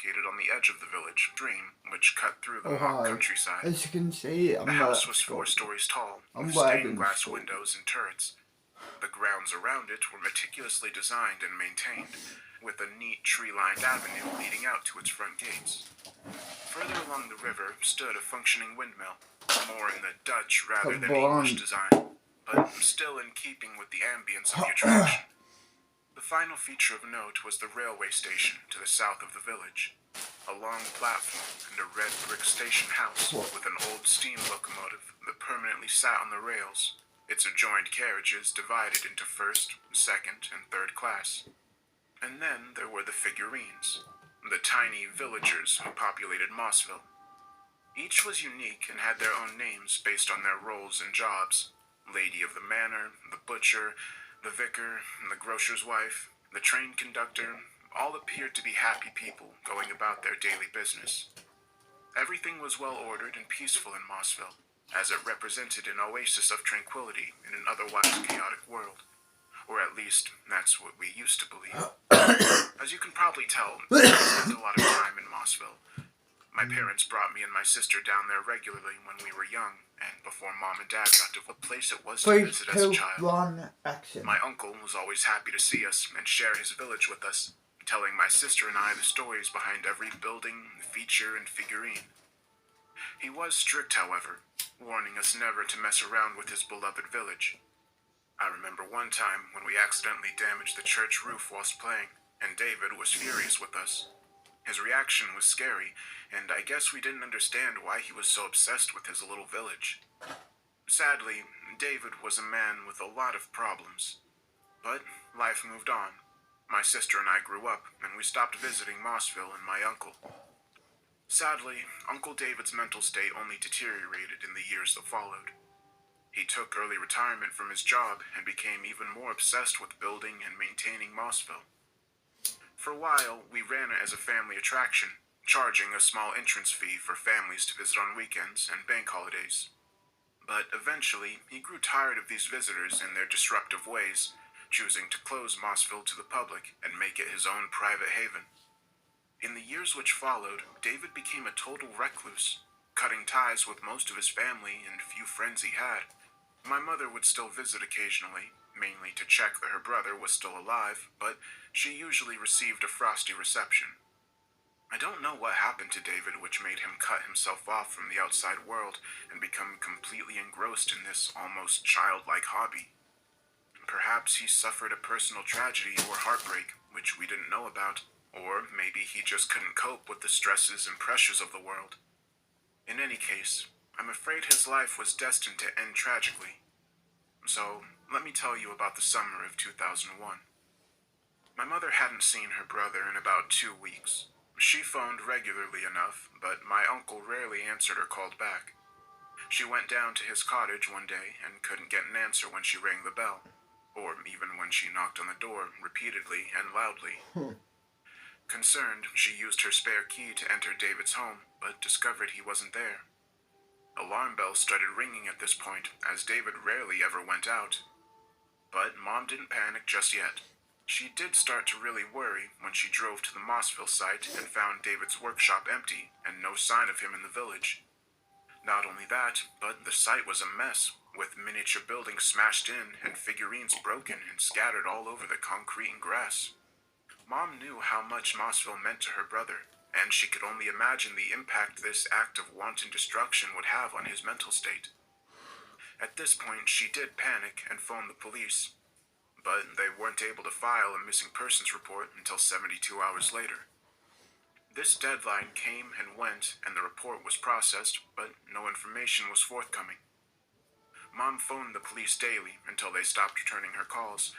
located on the edge of the village, stream, which cut through the Oh mock hi. countryside. As you can see, The I'm house was 4 Scott. stories tall, I'm with stained wagon glass Scott. windows and turrets. The grounds around it were meticulously designed and maintained, with a neat tree-lined avenue leading out to its front gates. Further along the river stood a functioning windmill, more in the Dutch rather than English design, but still in keeping with the ambience of the attraction. The final feature of note was the railway station to the south of the village. A long platform and a red brick station house with an old steam locomotive that permanently sat on the rails, its adjoined carriages divided into first, second, and third class. And then there were the figurines, the tiny villagers who populated Mossville. Each was unique and had their own names based on their roles and jobs. Lady of the manor, the butcher, the vicar, the grocer's wife, the train conductor, all appeared to be happy people going about their daily business. Everything was well ordered and peaceful in Mossville, as it represented an oasis of tranquility in an otherwise chaotic world. Or at least, that's what we used to believe. As you can probably tell, I spent a lot of time in Mossville. My parents brought me and my sister down there regularly when we were young, and before Mom and Dad got to what place it was to visit as a child. My uncle was always happy to see us and share his village with us, telling my sister and I the stories behind every building, feature, and figurine. He was strict, however, warning us never to mess around with his beloved village. I remember one time when we accidentally damaged the church roof whilst playing, and David was furious with us. His reaction was scary, and I guess we didn't understand why he was so obsessed with his little village. Sadly, David was a man with a lot of problems. But life moved on. My sister and I grew up, and we stopped visiting Mossville and my uncle. Sadly, Uncle David's mental state only deteriorated in the years that followed. He took early retirement from his job and became even more obsessed with building and maintaining Mossville. For a while, we ran it as a family attraction, charging a small entrance fee for families to visit on weekends and bank holidays. But eventually, he grew tired of these visitors and their disruptive ways, choosing to close Mossville to the public and make it his own private haven. In the years which followed, David became a total recluse, cutting ties with most of his family and few friends he had. My mother would still visit occasionally, mainly to check that her brother was still alive, but she usually received a frosty reception. I don't know what happened to David which made him cut himself off from the outside world and become completely engrossed in this almost childlike hobby. Perhaps he suffered a personal tragedy or heartbreak, which we didn't know about, or maybe he just couldn't cope with the stresses and pressures of the world. In any case, I'm afraid his life was destined to end tragically. So, let me tell you about the summer of 2001. My mother hadn't seen her brother in about 2 weeks. She phoned regularly enough, but my uncle rarely answered or called back. She went down to his cottage one day and couldn't get an answer when she rang the bell, or even when she knocked on the door repeatedly and loudly. Concerned, she used her spare key to enter David's home, but discovered he wasn't there. Alarm bells started ringing at this point, as David rarely ever went out. But Mom didn't panic just yet. She did start to really worry when she drove to the Mossville site and found David's workshop empty and no sign of him in the village. Not only that, but the site was a mess, with miniature buildings smashed in and figurines broken and scattered all over the concrete and grass. Mom knew how much Mossville meant to her brother, and she could only imagine the impact this act of wanton destruction would have on his mental state. At this point, she did panic and phoned the police, but they weren't able to file a missing persons report until 72 hours later. This deadline came and went, and the report was processed, but no information was forthcoming. Mom phoned the police daily until they stopped returning her calls,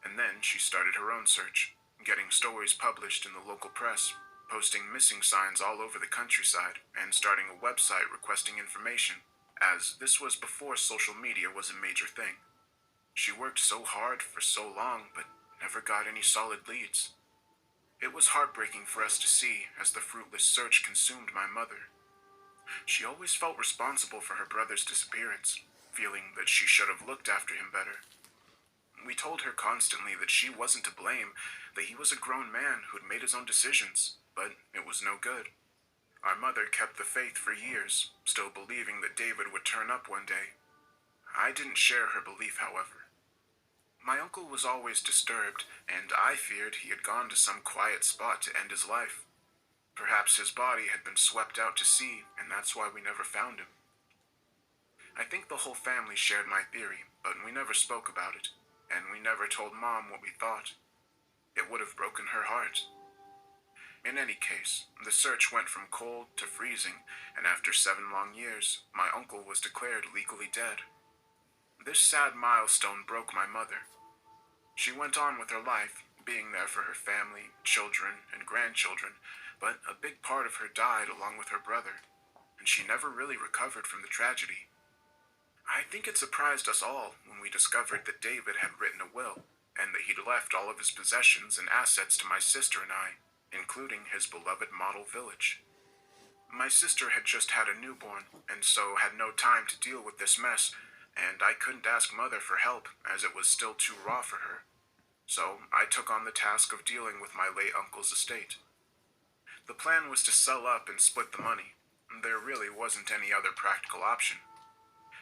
and then she started her own search, getting stories published in the local press, posting missing signs all over the countryside, and starting a website requesting information, as this was before social media was a major thing. She worked so hard for so long, but never got any solid leads. It was heartbreaking for us to see as the fruitless search consumed my mother. She always felt responsible for her brother's disappearance, feeling that she should have looked after him better. We told her constantly that she wasn't to blame, that he was a grown man who'd made his own decisions, but it was no good. Our mother kept the faith for years, still believing that David would turn up one day. I didn't share her belief, however. My uncle was always disturbed, and I feared he had gone to some quiet spot to end his life. Perhaps his body had been swept out to sea, and that's why we never found him. I think the whole family shared my theory, but we never spoke about it, and we never told Mom what we thought. It would have broken her heart. In any case, the search went from cold to freezing, and after 7 long years, my uncle was declared legally dead. This sad milestone broke my mother. She went on with her life, being there for her family, children, and grandchildren, but a big part of her died along with her brother, and she never really recovered from the tragedy. I think it surprised us all when we discovered that David had written a will, and that he'd left all of his possessions and assets to my sister and I, including his beloved model village. My sister had just had a newborn, and so had no time to deal with this mess, and I couldn't ask Mother for help, as it was still too raw for her. So I took on the task of dealing with my late uncle's estate. The plan was to sell up and split the money. There really wasn't any other practical option.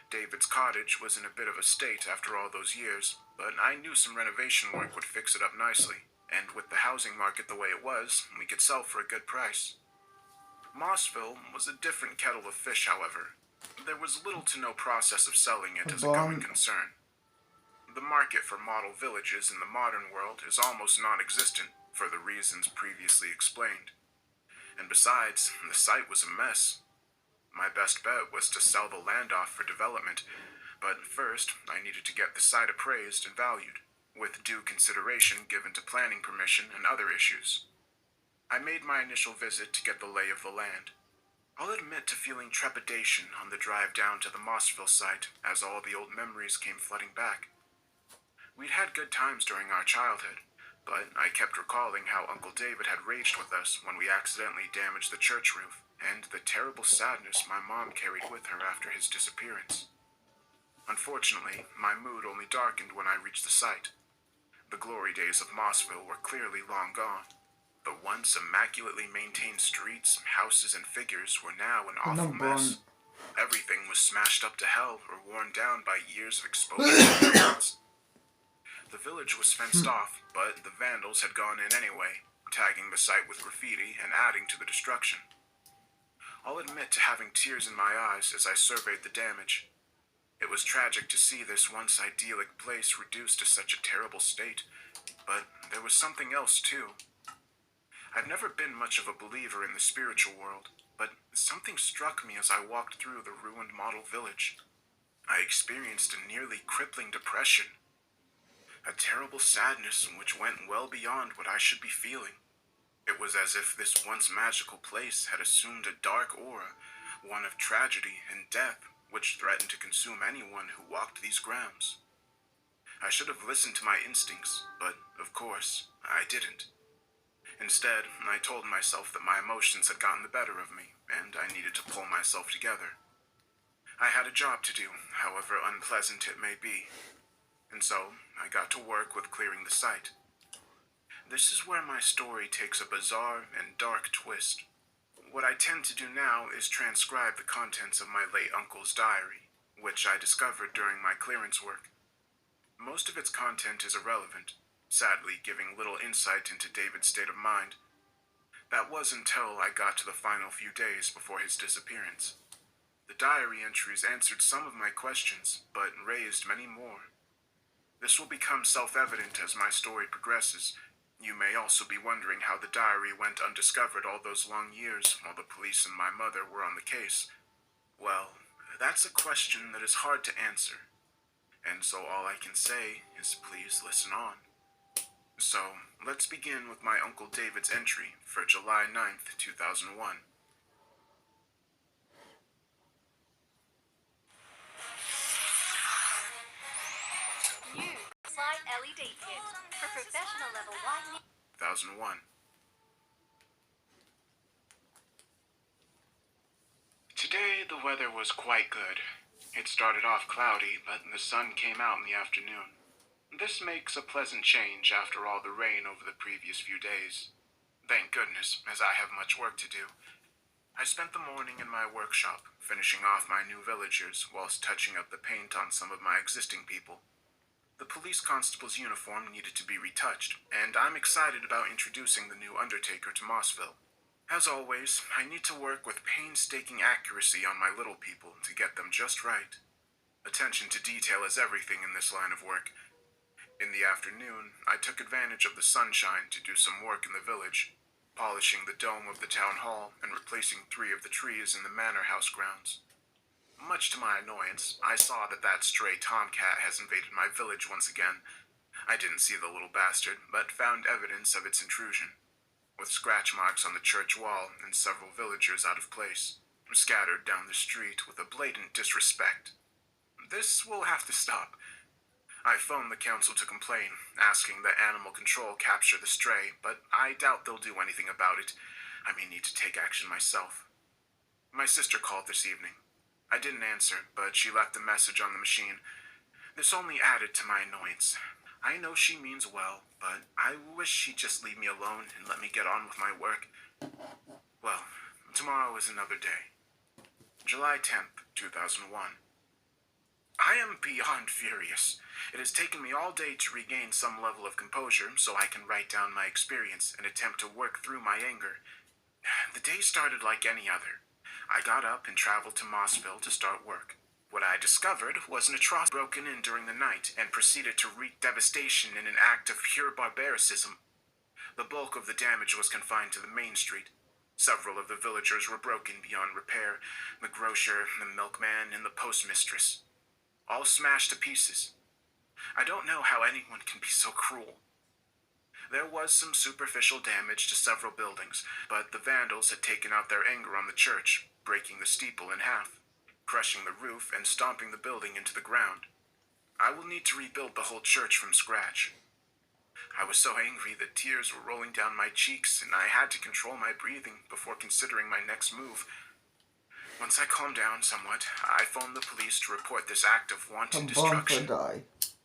David's cottage was in a bit of a state after all those years, but I knew some renovation work would fix it up nicely, and with the housing market the way it was, we could sell for a good price. Mossville was a different kettle of fish, however. There was little to no process of selling it as a going concern. The market for model villages in the modern world is almost non-existent, for the reasons previously explained. And besides, the site was a mess. My best bet was to sell the land off for development, but first I needed to get the site appraised and valued, with due consideration given to planning permission and other issues. I made my initial visit to get the lay of the land. I'll admit to feeling trepidation on the drive down to the Mossville site, as all the old memories came flooding back. We'd had good times during our childhood, but I kept recalling how Uncle David had raged with us when we accidentally damaged the church roof, and the terrible sadness my mom carried with her after his disappearance. Unfortunately, my mood only darkened when I reached the site. The glory days of Mossville were clearly long gone. The once immaculately maintained streets, houses, and figures were now an awful mess. Everything was smashed up to hell or worn down by years of exposure. The village was fenced off, but the vandals had gone in anyway, tagging the site with graffiti and adding to the destruction. I'll admit to having tears in my eyes as I surveyed the damage. It was tragic to see this once idyllic place reduced to such a terrible state, but there was something else too. I've never been much of a believer in the spiritual world, but something struck me as I walked through the ruined model village. I experienced a nearly crippling depression, a terrible sadness which went well beyond what I should be feeling. It was as if this once magical place had assumed a dark aura, one of tragedy and death, which threatened to consume anyone who walked these grounds. I should have listened to my instincts, but, of course, I didn't. Instead, I told myself that my emotions had gotten the better of me, and I needed to pull myself together. I had a job to do, however unpleasant it may be, and so I got to work with clearing the site. This is where my story takes a bizarre and dark twist. What I tend to do now is transcribe the contents of my late uncle's diary, which I discovered during my clearance work. Most of its content is irrelevant, sadly giving little insight into David's state of mind. That was until I got to the final few days before his disappearance. The diary entries answered some of my questions, but raised many more. This will become self-evident as my story progresses. You may also be wondering how the diary went undiscovered all those long years while the police and my mother were on the case. Well, that's a question that is hard to answer. And so all I can say is please listen on. So, let's begin with my Uncle David's entry for July 9th, 2001. New Slide LED kit for professional level whitening. 2001. Today the weather was quite good. It started off cloudy, but the sun came out in the afternoon. This makes a pleasant change after all the rain over the previous few days. Thank goodness, as I have much work to do. I spent the morning in my workshop, finishing off my new villagers whilst touching up the paint on some of my existing people. The police constable's uniform needed to be retouched, and I'm excited about introducing the new Undertaker to Mossville. As always, I need to work with painstaking accuracy on my little people to get them just right. Attention to detail is everything in this line of work. In the afternoon, I took advantage of the sunshine to do some work in the village, polishing the dome of the town hall and replacing 3 of the trees in the manor house grounds. Much to my annoyance, I saw that stray tomcat has invaded my village once again. I didn't see the little bastard, but found evidence of its intrusion, with scratch marks on the church wall and several villagers out of place, scattered down the street with a blatant disrespect. This will have to stop. I phoned the council to complain, asking that animal control capture the stray, but I doubt they'll do anything about it. I may need to take action myself. My sister called this evening. I didn't answer, but she left a message on the machine. This only added to my annoyance. I know she means well, but I wish she'd just leave me alone and let me get on with my work. Well, tomorrow is another day. July 10th, 2001. I am beyond furious. It has taken me all day to regain some level of composure so I can write down my experience and attempt to work through my anger. The day started like any other. I got up and traveled to Mossville to start work. What I discovered was an atrocity broken in during the night and proceeded to wreak devastation in an act of pure barbaricism. The bulk of the damage was confined to the main street. Several of the villagers were broken beyond repair, the grocer, the milkman, and the postmistress. All smashed to pieces. I don't know how anyone can be so cruel. There was some superficial damage to several buildings, but the vandals had taken out their anger on the church, breaking the steeple in half, crushing the roof, and stomping the building into the ground. I will need to rebuild the whole church from scratch. I was so angry that tears were rolling down my cheeks, and I had to control my breathing before considering my next move. Once I calmed down somewhat, I phoned the police to report this act of wanton destruction.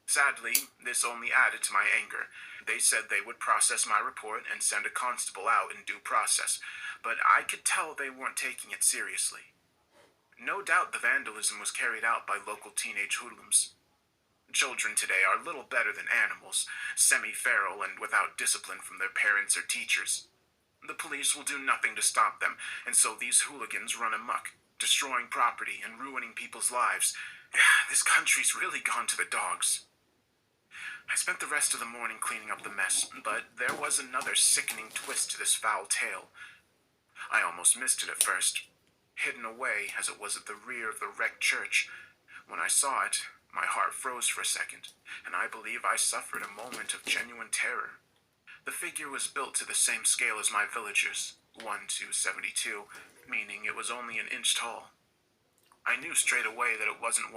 Sadly, this only added to my anger. They said they would process my report and send a constable out in due process, but I could tell they weren't taking it seriously. No doubt the vandalism was carried out by local teenage hoodlums. Children today are little better than animals, semi-feral and without discipline from their parents or teachers. The police will do nothing to stop them, and so these hooligans run amok, destroying property and ruining people's lives. This country's really gone to the dogs. I spent the rest of the morning cleaning up the mess, but there was another sickening twist to this foul tale. I almost missed it at first, hidden away as it was at the rear of the wrecked church. When I saw it, my heart froze for a second, and I believe I suffered a moment of genuine terror. The figure was built to the same scale as my villagers, 1:72, meaning it was only an inch tall. I knew straight away that it wasn't